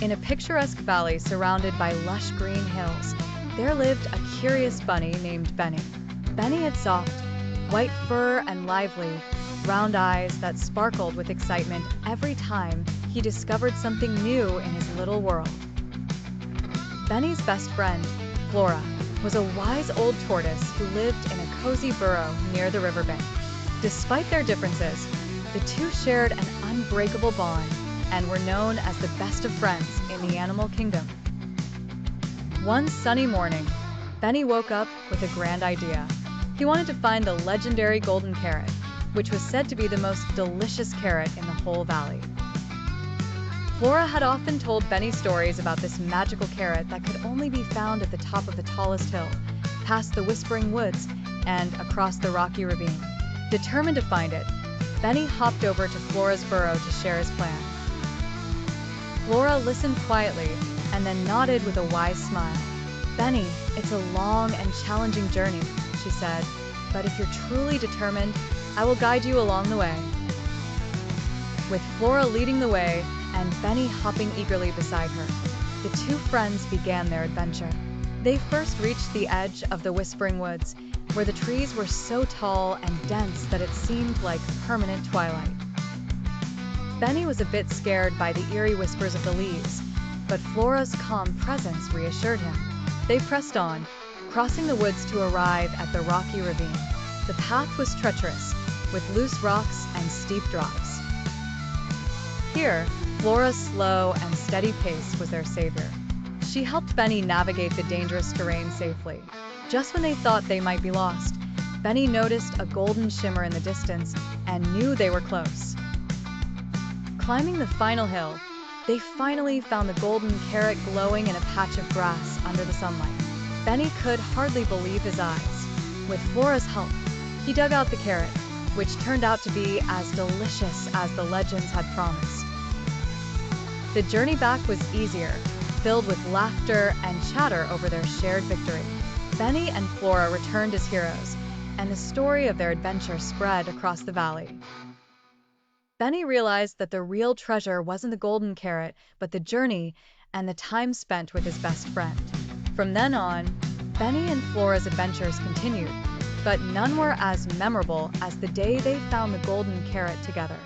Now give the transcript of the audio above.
In a picturesque valley surrounded by lush green hills, there lived a curious bunny named Benny. Benny had soft, white fur and lively, round eyes that sparkled with excitement every time he discovered something new in his little world. Benny's best friend, Flora, was a wise old tortoise who lived in a cozy burrow near the riverbank. Despite their differences, the two shared an unbreakable bond and were known as the best of friends in the animal kingdom. One sunny morning, Benny woke up with a grand idea. He wanted to find the legendary golden carrot, which was said to be the most delicious carrot in the whole valley. Flora had often told Benny stories about this magical carrot that could only be found at the top of the tallest hill, past the whispering woods, and across the rocky ravine. Determined to find it, Benny hopped over to Flora's burrow to share his plan. Flora listened quietly and then nodded with a wise smile. "Benny, it's a long and challenging journey," she said, "but if you're truly determined, I will guide you along the way." With Flora leading the way and Benny hopping eagerly beside her, the two friends began their adventure. They first reached the edge of the whispering woods, where the trees were so tall and dense that it seemed like permanent twilight. Benny was a bit scared by the eerie whispers of the leaves, but Flora's calm presence reassured him. They pressed on, crossing the woods to arrive at the rocky ravine. The path was treacherous, with loose rocks and steep drops. Here, Flora's slow and steady pace was their savior. She helped Benny navigate the dangerous terrain safely. Just when they thought they might be lost, Benny noticed a golden shimmer in the distance and knew they were close. Climbing the final hill, they finally found the golden carrot glowing in a patch of grass under the sunlight. Benny could hardly believe his eyes. With Flora's help, he dug out the carrot, which turned out to be as delicious as the legends had promised. The journey back was easier, filled with laughter and chatter over their shared victory. Benny and Flora returned as heroes, and the story of their adventure spread across the valley. Benny realized that the real treasure wasn't the golden carrot, but the journey and the time spent with his best friend. From then on, Benny and Flora's adventures continued, but none were as memorable as the day they found the golden carrot together.